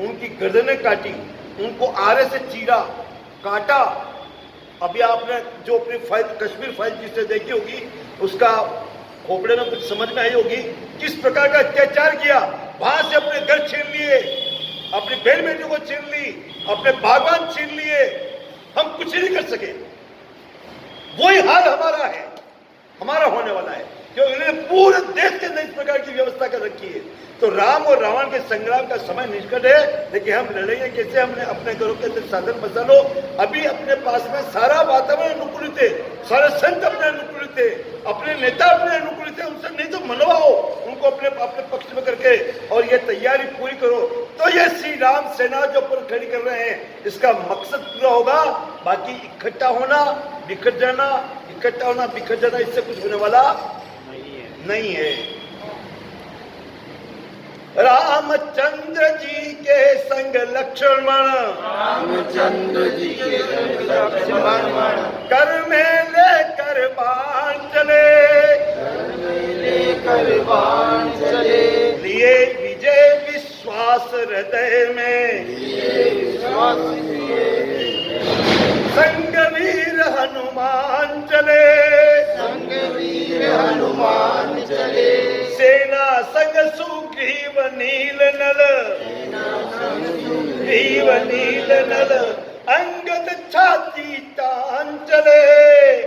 उनकी गर्दनें काटी, उनको आरे से चीरा, काटा। अभी आपने जो अपनी फाइल कश्मीर फाइल जिससे देखी होगी, उसका खोपड़े में कुछ समझ में आई होगी किस प्रकार का अत्याचार किया। वहां से अपने घर छीन लिए, अपनी बहन बेटियों को छीन ली, अपने बागवान छीन लिए, हम कुछ नहीं कर सके। वही हाल हमारा है, हमारा होने वाला है, क्योंकि इन्होंने पूरे देश के अंदर इस प्रकार की व्यवस्था कर रखी है। तो राम और रावण के संग्राम का समय निकट है, लेकिन हम लड़ेंगे कैसे? हमने अपने घरों के अंदर साधन मसालो, अभी अपने पास में सारा वातावरण अनुकूलित है, सारे संत अपने अनुकूलित है, अपने नेता अपने अनुकूलित है, उनसे नहीं तो मनवाओ उनको अपने अपने पक्ष में करके, और ये तैयारी पूरी करो। तो ये श्री राम सेना जो पर खड़ी कर रहे हैं, इसका मकसद पूरा होगा। बाकी इकट्ठा होना, बिखर जाना, इकट्ठा होना, बिखर जाना, इससे कुछ होने वाला नहीं है। रामचंद्र जी के संग लक्ष्मण, रामचंद्र जी के संग लक्ष्मण, कर में लेकर बाण चले, कर में लेकर बाण चले, लिए विजय विश्वास हृदय में, लिए विश्वास संग वीर हनुमान चले, संग वीर हनुमान चले, सेना संग सुग्रीव नील नल, सुग्रीव नील नल, अंगद छाती तान चले,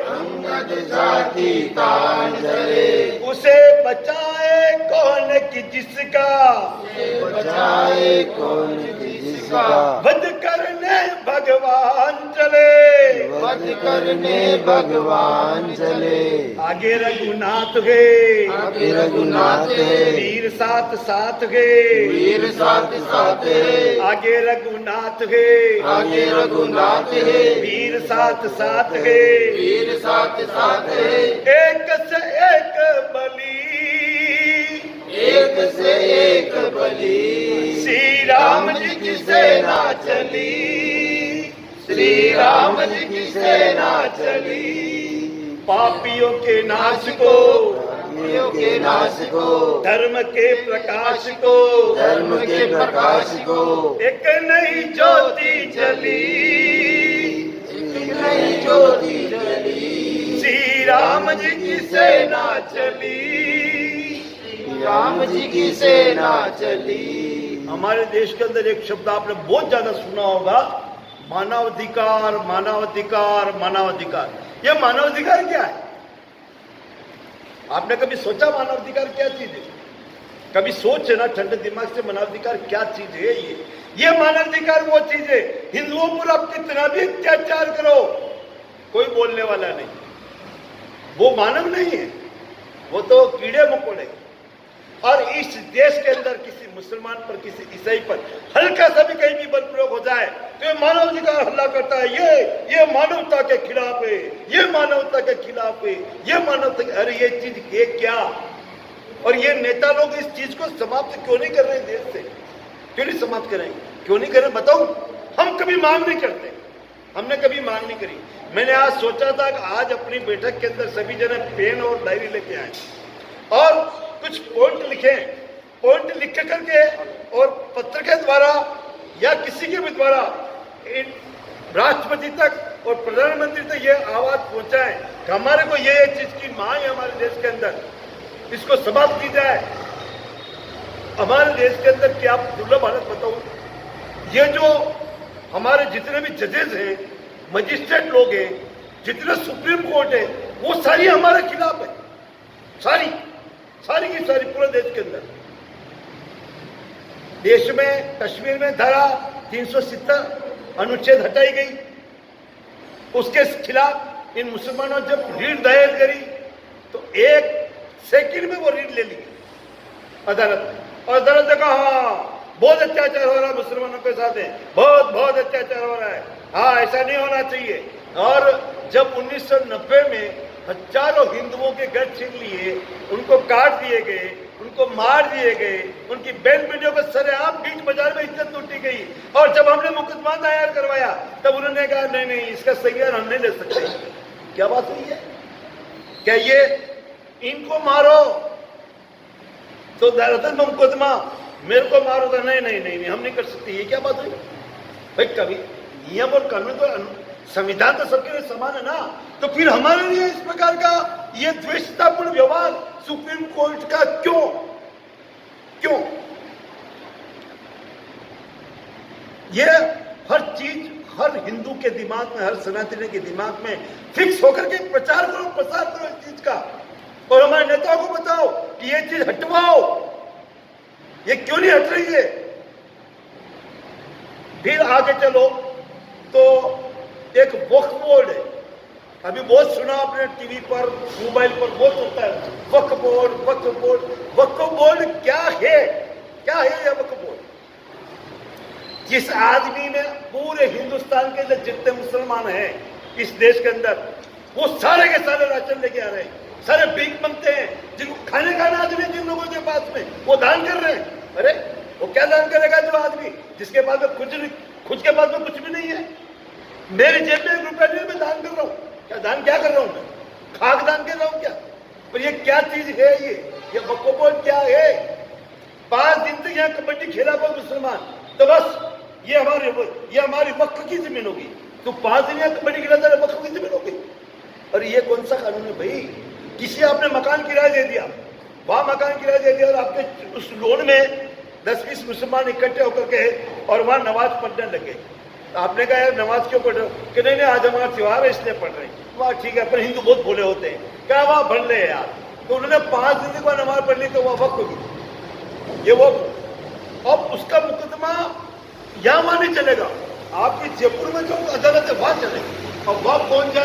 अंगद छाती तान चले, उसे बचाए कौन कि जिसका, बचाए कौन जिसका, वध करने भगवान चले, वध करने भगवान चले, आगे रघुनाथ गए, आगे रघुनाथ है, वीर साथ साथ गए, वीर साथ साथ है, आगे रघुनाथ गए, आगे रघुनाथ है, वीर साथ साथ गए, वीर साथ साथ है, एक से एक बलि, एक से एक बलि, श्री राम जी की सेना चली, श्री राम जी की सेना चली, पापियों के नाश को, पापियों के नाश को, धर्म के प्रकाश को, धर्म के प्रकाश को, एक नई ज्योति जली, एक नई ज्योति जली, श्री राम जी की सेना चली, राम जी की सेना चली। हमारे देश के अंदर एक शब्द आपने बहुत ज्यादा सुना होगा, मानवाधिकार, मानवाधिकार, मानवाधिकार। ये मानवाधिकार क्या है? आपने कभी सोचा मानवाधिकार क्या चीज है? कभी सोचे ना ठंडे दिमाग से, मानवाधिकार क्या चीज है? ये मानवाधिकार वो चीज है, हिंदुओं पर आप कितना भी अत्याचार करो, कोई बोलने वाला नहीं, वो मानव नहीं है, वो तो कीड़े मकोड़े। और इस देश के अंदर किसी मुसलमान पर, किसी ईसाई पर हल्का सा भी कहीं भी बल प्रयोग हो जाए तो ये मानवाधिकार हल्ला करता है, ये मानवता के खिलाफ है, ये मानवता के खिलाफ है, ये मानवता। अरे ये चीज है क्या? और ये नेता लोग इस चीज को समाप्त क्यों नहीं कर रहे देश से? क्यों नहीं समाप्त करेंगे? क्यों नहीं करें बताओ? हम कभी मांग नहीं करते, हमने कभी मांग नहीं करी। मैंने आज सोचा था कि आज अपनी बैठक के अंदर सभी जने पेन और डायरी लेके आए और कुछ पॉइंट लिखे, पॉइंट लिख करके और पत्र के द्वारा या किसी के भी द्वारा राष्ट्रपति तक और प्रधानमंत्री तक ये आवाज पहुंचाएं कि हमारे को ये चीज की मांग है हमारे देश के अंदर, इसको समाप्त की जाए। हमारे देश के अंदर क्या दुर्लभ हालत बताऊं, ये जो हमारे जितने भी जजेस हैं, मजिस्ट्रेट लोग हैं, जितने सुप्रीम कोर्ट है, वो सारी हमारे खिलाफ है, सारी की सारी पूरे देश के अंदर। देश में कश्मीर में धारा 370 अनुच्छेद हटाई गई, उसके खिलाफ इन मुसलमानों ने जब रीट दायर करी तो 1 सेकंड में वो रीट ले ली अदालत में, और अदालत ने कहा हाँ बहुत अत्याचार हो रहा है मुसलमानों के साथ है, बहुत अत्याचार हो रहा है, हाँ ऐसा नहीं होना चाहिए। और जब 1990 में हजारों हिंदुओं के घर छीन लिए, उनको काट दिए गए, उनको मार दिए गए, उनकी बहन बेटियों को सरेआम बीच बाजार में इज्जत लूटी गई, और जब हमने मुकदमा दायर करवाया तब उन्होंने कहा नहीं इसका संज्ञान हम नहीं ले सकते। क्या बात हुई है? क्या ये इनको मारो तो दायरतन मुकदमा मेरे को मारो तो नहीं नहीं नहीं नहीं हम नहीं कर सकते, ये क्या बात हुई भाई? कभी नियम और कानून तो संविधान तो सबके लिए समान है ना, तो फिर हमारे लिए इस प्रकार का ये द्वेषतापूर्ण व्यवहार सुप्रीम कोर्ट का क्यों क्यों? ये हर चीज हर हिंदू के दिमाग में, हर सनातनी के दिमाग में फिक्स होकर के प्रचार करो, प्रसार करो इस चीज का, और हमारे नेताओं को बताओ कि ये चीज हटवाओ, ये क्यों नहीं हट रही है? फिर आगे चलो तो एक वक्फ बोर्ड है, अभी बहुत सुना आपने टीवी पर, मोबाइल पर बहुत होता है वक्फ बोर्ड, वक्फ बोर्ड। वक्फ बोर्ड क्या है? क्या है यह वक्फ बोर्ड? जिस आदमी ने पूरे हिंदुस्तान के अंदर जितने मुसलमान हैं इस देश के अंदर, वो सारे के सारे राशन लेके आ रहे हैं, सारे भीख मांगते हैं, जिनको खाने खाना आदमी जिन लोगों के पास में वो दान कर रहे हैं। अरे वो क्या दान करेगा जो आदमी जिसके पास में खुद के पास में कुछ भी नहीं है? मेरे जेब में 1 रुपया नहीं है, मैं दान कर रहा हूँ। क्या दान क्या कर रहा हूँ मैं? खाक दान कर रहा हूँ क्या? पर ये क्या चीज है? ये वक्फ बोर्ड क्या है? 5 दिन तक यहाँ कबड्डी खेला कोई मुसलमान तो बस ये हमारी वक्फ की जमीन होगी, तो 5 दिन यहाँ कबड्डी खेला था वक्फ की जमीन होगी। और ये कौन सा कानून है भाई? किसी आपने मकान किराया दे दिया, वहां मकान किराया दे दिया और आपके उस लोन में 10-20 मुसलमान इकट्ठे होकर के और वहां नमाज पढ़ने लगे, तो आपने कहा यार नमाज क्यों पढ़ रहे हो? कि नहीं नहीं आज हमारा त्योहार है इसलिए पढ़ रहे हैं। वहां ठीक है, पर हिंदू बहुत भोले होते हैं, क्या वहां पढ़ ले यार। तो उन्होंने 5 दिन के बाद नमाज पढ़ ली तो वह वक्फ होगी, ये वक्फ। अब उसका मुकदमा यहाँ वहां नहीं चलेगा, आपकी जयपुर में जो अदालत है वहां चलेगा। अब वहां कौन जाए?